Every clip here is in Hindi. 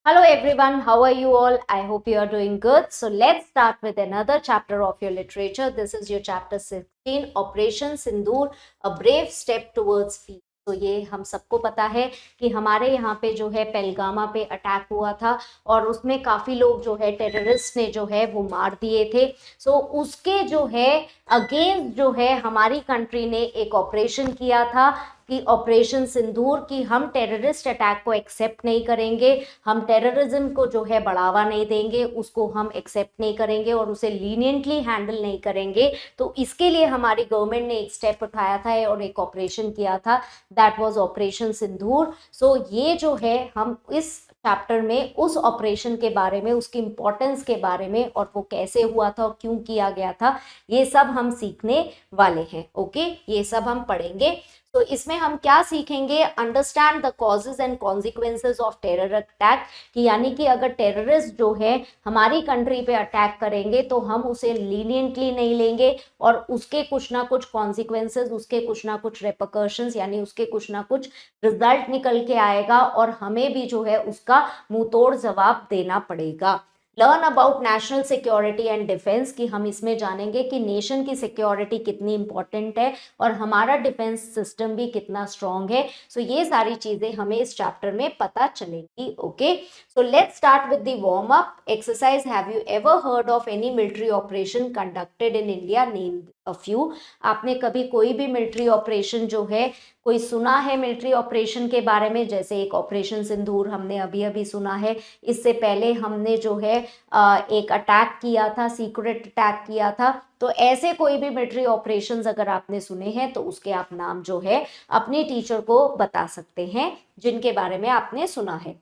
Hello everyone, how are you all? I hope you are doing good. So let's start with another chapter of your literature. This is your chapter 16, Operation Sindoor, a brave step towards peace. तो ये हम सबको पता है कि हमारे यहाँ पे जो है पहलगामा पे अटैक हुआ था और उसमें काफी लोग जो है टेररिस्ट ने जो है वो मार दिए थे। सो उसके जो है अगेंस्ट जो है हमारी कंट्री ने एक ऑपरेशन किया था कि ऑपरेशन सिंदूर, कि हम टेररिस्ट अटैक को एक्सेप्ट नहीं करेंगे, हम टेररिज्म को जो है बढ़ावा नहीं देंगे, उसको हम एक्सेप्ट नहीं करेंगे और उसे लीनियंटली हैंडल नहीं करेंगे। तो इसके लिए हमारी गवर्नमेंट ने एक स्टेप उठाया था और एक ऑपरेशन किया था, दैट वाज ऑपरेशन सिंदूर। सो ये जो है हम इस चैप्टर में उस ऑपरेशन के बारे में, उसकी इंपॉर्टेंस के बारे में और वो कैसे हुआ था और क्यों किया गया था, ये सब हम सीखने वाले हैं। ओके, ये सब हम पढ़ेंगे। तो इसमें हम क्या सीखेंगे, understand the causes and consequences of terror attack, कि यानी कि अगर टेररिस्ट जो है हमारी कंट्री पे अटैक करेंगे तो हम उसे लीनियंटली नहीं लेंगे और उसके कुछ ना कुछ कॉन्सिक्वेंसेज, उसके कुछ ना कुछ रेपरकशंस, यानी उसके कुछ ना कुछ रिजल्ट निकल के आएगा और हमें भी जो है उसका मुंह तोड़ जवाब देना पड़ेगा। Learn about national security and defence, कि हम इसमें जानेंगे कि नेशन की सिक्योरिटी कितनी इंपॉर्टेंट है और हमारा डिफेंस सिस्टम भी कितना स्ट्रांग है। सो ये सारी चीजें हमें इस चैप्टर में पता चलेंगी। Okay, so let's start with the warm up exercise. Have you ever heard of any military operation conducted in India? Name a few. आपने कभी कोई भी मिलिट्री ऑपरेशन जो है कोई सुना है मिलिट्री ऑपरेशन के बारे में? जैसे एक ऑपरेशन सिंदूर हमने अभी अभी सुना है, इससे पहले हमने जो है एक अटैक किया था, सीक्रेट अटैक किया था। तो ऐसे कोई भी मिलिट्री ऑपरेशंस अगर आपने सुने हैं तो उसके आप नाम जो है अपनी टीचर को बता सकते हैं जिनके बारे में आपने सुना है।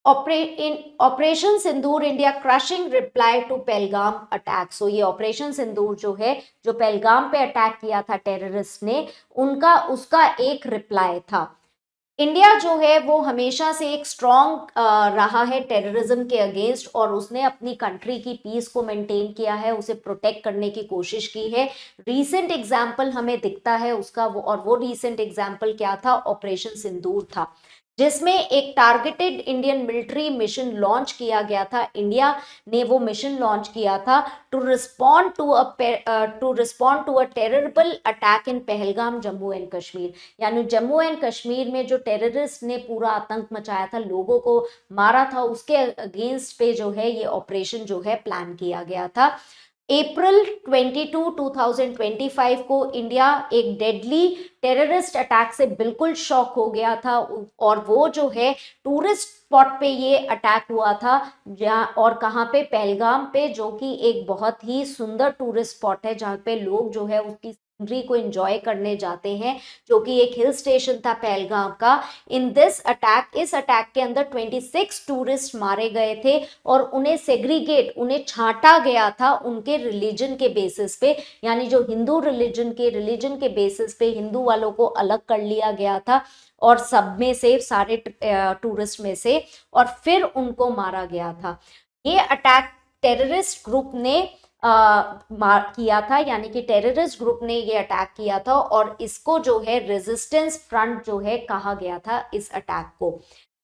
In operation Sindoor India crushing reply to Pahalgam attack. So ये ऑपरेशन सिंदूर जो है, जो पहलगाम पे अटैक किया था टेररिस्ट ने, उनका उसका एक रिप्लाई था। इंडिया जो है वो हमेशा से एक स्ट्रॉन्ग रहा है टेररिज्म के अगेंस्ट और उसने अपनी कंट्री की पीस को मेंटेन किया है, उसे प्रोटेक्ट करने की कोशिश की है। रीसेंट एग्जाम्पल हमें दिखता है उसका वो रीसेंट एग्जाम्पल क्या था? ऑपरेशन सिंदूर था, जिसमें एक targeted Indian military mission launch किया गया था। इंडिया ने वो मिशन लॉन्च किया था to respond to a terrible attack in Pahalgam, Jammu and Kashmir. यानी जम्मू एंड कश्मीर में जो टेररिस्ट ने पूरा आतंक मचाया था, लोगों को मारा था, उसके अगेंस्ट पे जो है ये ऑपरेशन जो है प्लान किया गया था। अप्रैल 22 2025 को इंडिया एक डेडली टेररिस्ट अटैक से बिल्कुल शॉक हो गया था और वो जो है टूरिस्ट स्पॉट पे ये अटैक हुआ था, जहाँ और कहाँ पे? पहलगाम पे, जो कि एक बहुत ही सुंदर टूरिस्ट स्पॉट है जहाँ पे लोग जो है उसकी सीनरी को एंजॉय करने जाते हैं, जो कि एक हिल स्टेशन था पहलगाम का। इन दिस अटैक, इस अटैक के अंदर 26 टूरिस्ट मारे गए थे और उन्हें सेग्रीगेट, उन्हें छांटा गया था उनके रिलीजन के बेसिस पे। यानी जो हिंदू रिलीजन के बेसिस पे हिंदू वालों को अलग कर लिया गया था और सब में से, सारे टूरिस्ट में से, और फिर उनको मारा गया था। ये अटैक टेररिस्ट ग्रुप ने किया था, यानी कि टेररिस्ट ग्रुप ने ये अटैक किया था और इसको जो है रेजिस्टेंस फ्रंट जो है कहा गया था इस अटैक को।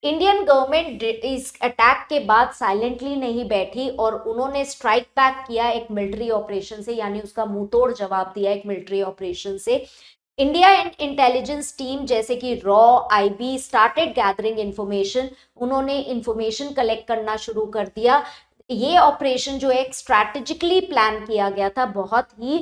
इंडियन गवर्नमेंट इस अटैक के बाद साइलेंटली नहीं बैठी और उन्होंने स्ट्राइक बैक किया एक मिलिट्री ऑपरेशन से, यानी उसका मुंहतोड़ जवाब दिया एक मिलिट्री ऑपरेशन से। इंडिया एंड इंटेलिजेंस टीम जैसे कि raw, IB started gathering information. उन्होंने इंफॉर्मेशन कलेक्ट करना शुरू कर दिया। ये ऑपरेशन जो एक स्ट्रैटेजिकली प्लान किया गया था, बहुत ही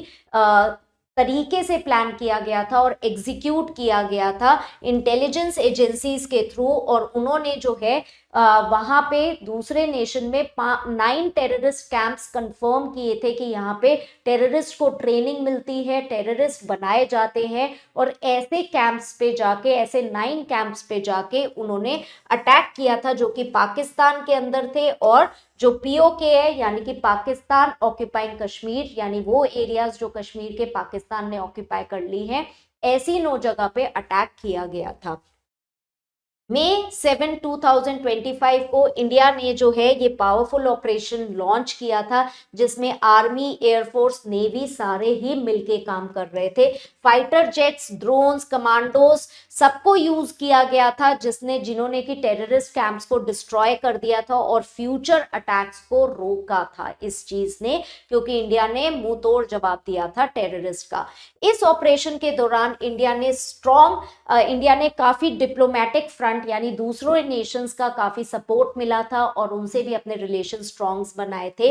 तरीके से प्लान किया गया था और एग्जीक्यूट किया गया था इंटेलिजेंस एजेंसीज के थ्रू। और उन्होंने जो है वहां पे दूसरे नेशन में 9 टेररिस्ट कैंप्स कंफर्म किए थे कि यहाँ पे टेररिस्ट को ट्रेनिंग मिलती है, टेररिस्ट बनाए जाते हैं। और ऐसे कैंप्स पे जाके, ऐसे 9 कैंप्स पे जाके उन्होंने अटैक किया था, जो कि पाकिस्तान के अंदर थे और जो पीओके है, यानी कि पाकिस्तान ऑक्यूपाइंग कश्मीर, यानी वो एरियाज जो कश्मीर के पाकिस्तान ने ऑक्यूपाई कर ली हैं, ऐसी 9 जगह पे अटैक किया गया था। मई 7, 2025 को इंडिया ने जो है ये पावरफुल ऑपरेशन लॉन्च किया था, जिसमें आर्मी, एयरफोर्स, नेवी सारे ही मिलके काम कर रहे थे। फाइटर जेट्स, ड्रोन्स, कमांडोज सबको यूज किया गया था, जिन्होंने कि टेररिस्ट कैंप्स को डिस्ट्रॉय कर दिया था और फ्यूचर अटैक्स को रोका था इस चीज ने, क्योंकि इंडिया ने मुंह तोड़ जवाब दिया था टेररिस्ट का। इस ऑपरेशन के दौरान इंडिया ने काफी डिप्लोमेटिक फ्रंट यानी दूसरों नेशंस का काफी सपोर्ट मिला था और उनसे भी अपने रिलेशन स्ट्रॉन्ग बनाए थे।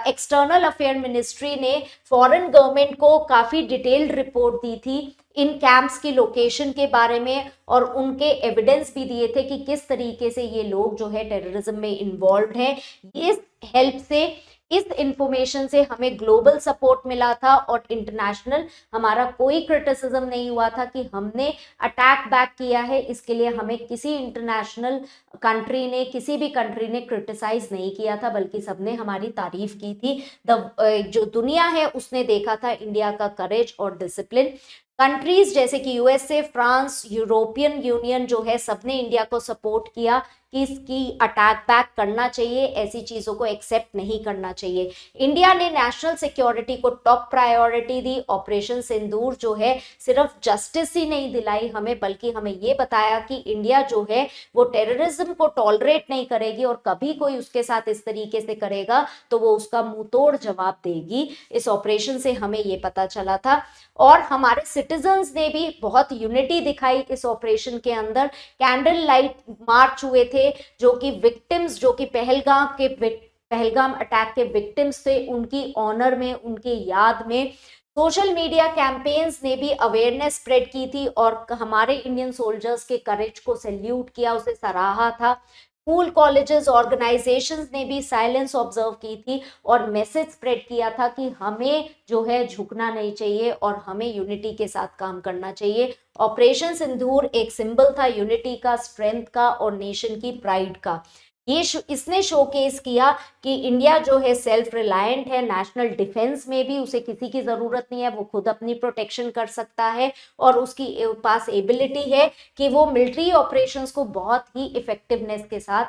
एक्सटर्नल अफेयर मिनिस्ट्री ने फॉरेन गवर्नमेंट को काफी डिटेल्ड रिपोर्ट दी थी इन कैंप्स की लोकेशन के बारे में, और उनके एविडेंस भी दिए थे कि किस तरीके से ये लोग जो है टेररिज्म में इन्वॉल्व हैं। इस हेल्प से, इस इंफॉर्मेशन से हमें ग्लोबल सपोर्ट मिला था और इंटरनेशनल हमारा कोई क्रिटिसिज्म नहीं हुआ था कि हमने अटैक बैक किया है। इसके लिए हमें किसी इंटरनेशनल कंट्री ने, किसी भी कंट्री ने क्रिटिसाइज नहीं किया था, बल्कि सबने हमारी तारीफ की थी। जो दुनिया है उसने देखा था इंडिया का करेज और डिसिप्लिन। कंट्रीज जैसे कि यूएसए, फ्रांस, यूरोपियन यूनियन जो है, सबने इंडिया को सपोर्ट किया कि इसकी अटैक बैक करना चाहिए, ऐसी चीजों को एक्सेप्ट नहीं करना चाहिए। इंडिया ने नेशनल सिक्योरिटी को टॉप प्रायोरिटी दी। ऑपरेशन सिंदूर जो है सिर्फ जस्टिस ही नहीं दिलाई हमें, बल्कि हमें ये बताया कि इंडिया जो है वो टेररिज्म को टॉलरेट नहीं करेगी और कभी कोई उसके साथ इस तरीके से करेगा तो वो उसका मुंह तोड़ जवाब देगी। इस ऑपरेशन से हमें ये पता चला था। और हमारे सिटीजन्स ने भी बहुत यूनिटी दिखाई इस ऑपरेशन के अंदर। कैंडल लाइट मार्च हुए थे, जो कि विक्टिम्स, जो कि पहलगाम अटैक के विक्टिम्स थे, उनकी ऑनर में, उनकी याद में। सोशल मीडिया कैंपेन्स ने भी अवेयरनेस स्प्रेड की थी और हमारे इंडियन सोल्जर्स के करेज को सैल्यूट किया, उसे सराहा था। स्कूल, कॉलेजेस, ऑर्गेनाइजेशंस ने भी साइलेंस ऑब्जर्व की थी और मैसेज स्प्रेड किया था कि हमें जो है झुकना नहीं चाहिए और हमें यूनिटी के साथ काम करना चाहिए। ऑपरेशन सिंदूर एक सिंबल था यूनिटी का, स्ट्रेंथ का और नेशन की प्राइड का। इसने शोकेस किया कि इंडिया जो है सेल्फ रिलायंट है, नेशनल डिफेंस में भी उसे किसी की जरूरत नहीं है, वो खुद अपनी प्रोटेक्शन कर सकता है और उसकी पास एबिलिटी है कि वो मिलिट्री ऑपरेशंस को बहुत ही इफेक्टिवनेस के साथ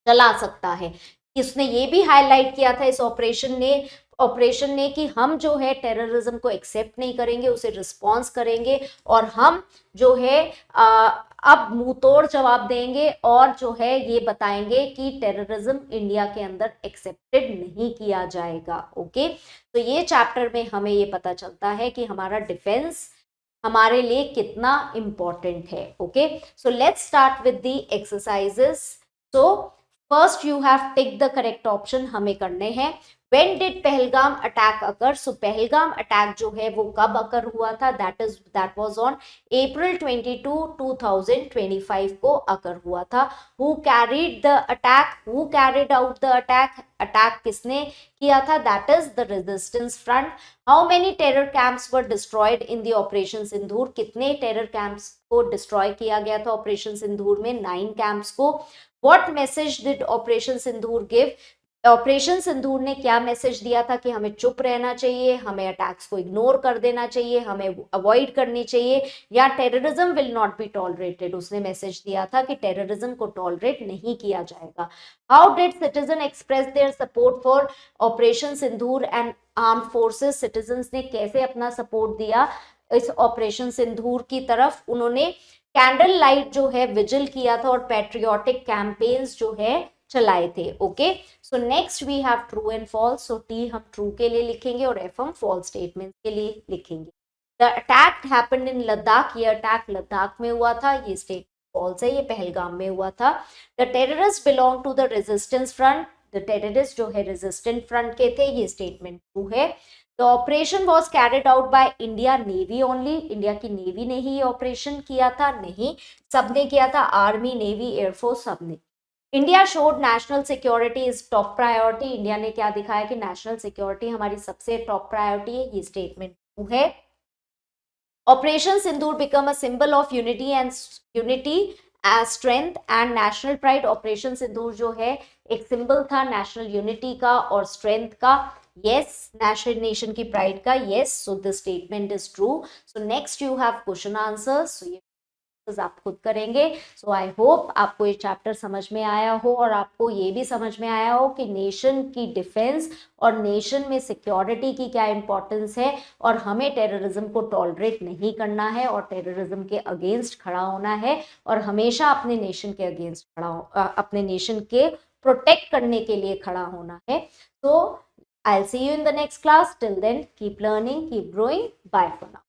चला सकता है। इसने ये भी हाईलाइट किया था इस ऑपरेशन ने कि हम जो है टेररिज्म को एक्सेप्ट नहीं करेंगे, उसे रिस्पॉन्स करेंगे और हम जो है अब मुंह तोड़ जवाब देंगे और जो है ये बताएंगे कि टेररिज्म इंडिया के अंदर एक्सेप्टेड नहीं किया जाएगा। ओके, तो ये चैप्टर में हमें ये पता चलता है कि हमारा डिफेंस हमारे लिए कितना इंपॉर्टेंट है। Okay, so let's start with the exercises. So first you have tick the correct option हमें करने हैं। When did Pahalgam attack occur? So Pahalgam attack जो है वो कब अकर हुआ था? दैट वाज ऑन April 22, 2025 को अकर हुआ था। Who carried the attack? Who carried out the attack? Attack किसने किया था? That is the resistance front. How many terror camps were destroyed in the operation Sindoor? कितने टेरर कैंप्स को डिस्ट्रॉय किया गया था ऑपरेशन सिंदूर में? 9 कैंप्स को। What message did operation Sindoor give? Operation Sindoor ने क्या मैसेज दिया था कि हमें चुप रहना चाहिए, हमें अटैक्स को इग्नोर कर देना चाहिए, हमें अवॉइड करनी चाहिए, या terrorism will not be tolerated? उसने मैसेज दिया था कि टेररिज्म को टॉलरेट नहीं किया जाएगा। How did citizen express their support for operation Sindoor and armed forces? Citizens ने कैसे अपना सपोर्ट दिया इस ऑपरेशन सिंदूर की तरफ? उन्होंने कैंडल लाइट जो है विजिल किया था और पैट्रियोटिक कैंपेन्स जो है चलाए थे। Okay, so next we have true and false. So T हम ट्रू के लिए लिखेंगे और एफ हम फॉल्स स्टेटमेंट के लिए लिखेंगे। The attack happened in Ladakh, ये अटैक लद्दाख में हुआ था, ये स्टेटमेंट फॉल्स है, ये पहलगाम में हुआ था। The terrorist belong to the resistance front, the terrorist जो है रेजिस्टेंट फ्रंट के थे, ये स्टेटमेंट ट्रू है। The operation was carried out by India navy only, India की नेवी ने ही ऑपरेशन किया था? नहीं, सबने किया था, आर्मी, नेवी, एयरफोर्स सबने। India showed national security is top priority, India ने क्या दिखाया कि नेशनल सिक्योरिटी हमारी सबसे टॉप प्रायोरिटी है, ये स्टेटमेंट ट्रू है। Operation Sindoor become a symbol of unity strength and national pride, operation Sindoor जो है एक सिंबल था नेशनल यूनिटी का और स्ट्रेंथ का। yes, नेशनल नेशन की प्राइड का। yes, so the statement is true. So next you have question answers. So analysis आप खुद करेंगे। सो आई होप आपको ये चैप्टर समझ में आया हो और आपको ये भी समझ में आया हो कि नेशन की डिफेंस और नेशन में सिक्योरिटी की क्या इंपॉर्टेंस है और हमें टेररिज्म को टॉलरेट नहीं करना है और टेररिज्म के अगेंस्ट खड़ा होना है और हमेशा अपने नेशन के अगेंस्ट अपने नेशन के प्रोटेक्ट करने के लिए खड़ा होना है। तो I'll see you in the next class. Till then, keep learning, keep growing. Bye for now.